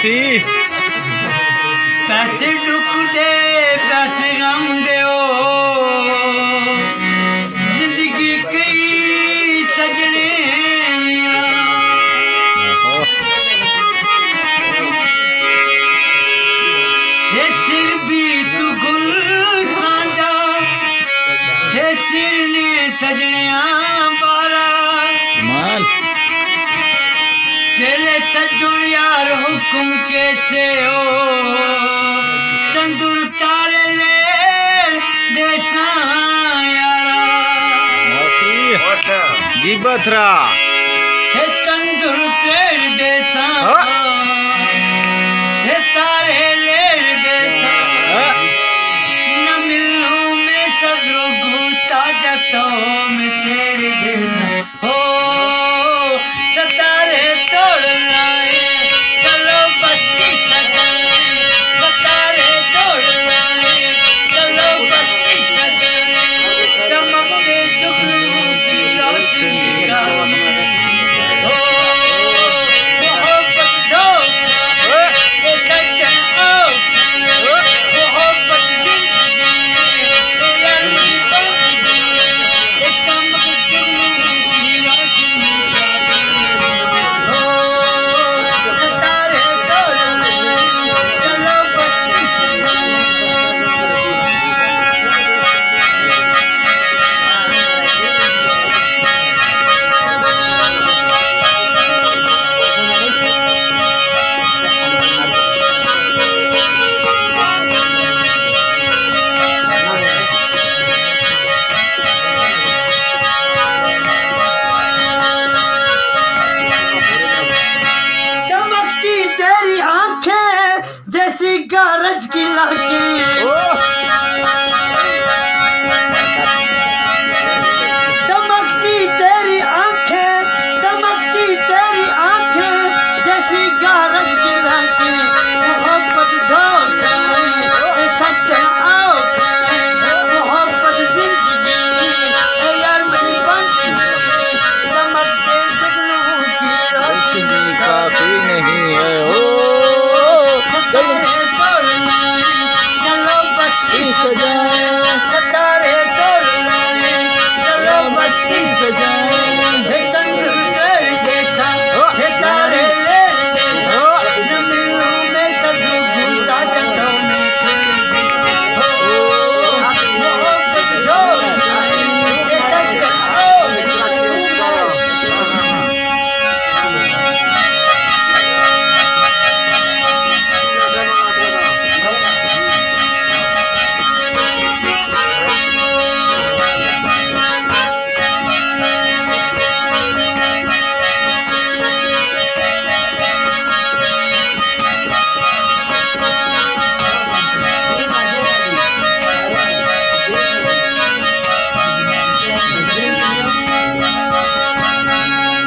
माफी पैसे दुख दे पैसे गम दो जिंदगी कई सजने हे सिर भी तू गुल सांझा हे सिर ने सजनिया बारा माल चले सजो यार हुक्म कैसे हो चंदुर तारे ले देसा यारा जी बथरा हे चंदुर तेर देसा हे तारे ले देसा न मिलूं मैं सदरो घूटा जतों में तेरे देसा हो सतारे तोड़ लाए चलो बस्ती सजाए सतारे तोड़ लाए चलो बस्ती सजाए चमकते जुगनू की रोशनी का हो मोहब्बत धोखा ये सच्चा मोहब्बत जिंदगी ये यार मेरी बंदगी ये चमकते जुगनू की रोशनी का हो सतारे तोड़ लाए चलो बस्ती चमकती तेरी आंखें जैसी गरज की लड़की चमकती तेरी आंखें जैसी गरज की लड़की मोहब्बत धोखा ये सच्चा मोहब्बत जिंदगी ये यार मेरी बंदगी चमकते जुगनू की रोशनी काफी नहीं है ओ सतारे तोड़ लाए चलो बस्ती सजाए सतारे तोड़ लाए चलो बस्ती सजाए हे चंद्र तेर देखा हे तारे ले देखा न मिलूं मैं सदू घूटा जतों में तेरे देखा हो मोहब्बत धोखा ये सच्चा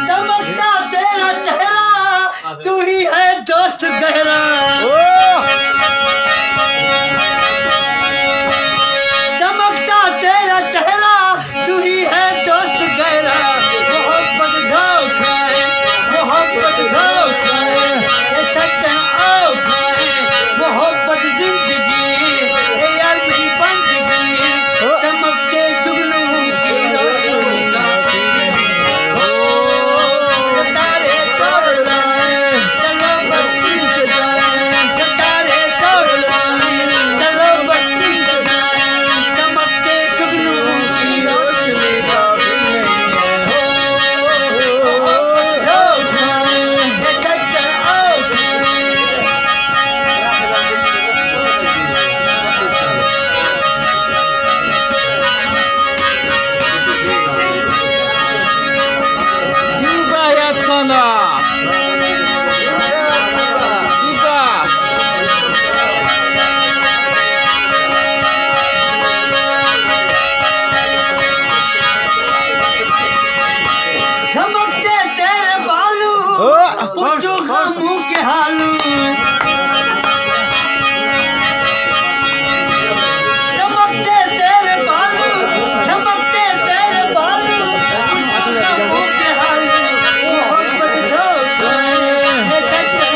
चमकता तेरा चेहरा तू ही है दोस्त गहरा चमकता तेरा चेहरा तू ही है दोस्त गहरा मोहब्बत धोखा है ये सच्चा औखा है मोहब्बत जिंदगी ये यार मेरी बंदगी चमकते जुगनू की रोशनी का सतारे तोड़ लाए चलो बस्ती सजाए सतारे तोड़ लाए चलो बस्ती सजाए चमकते जुगनू की रोशनी का धोखा ये सच्चा Dziękuję Tchona Ika चमकते तेरे बालू पूछो खामू के हालू चमकते तेरे बालू पूछो खामू के हालू मोहब्बत धोखा है ये सच्चा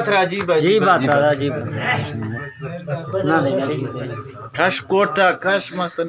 बथरा जी बात रहा जी ना नहीं कश कोटा कश मत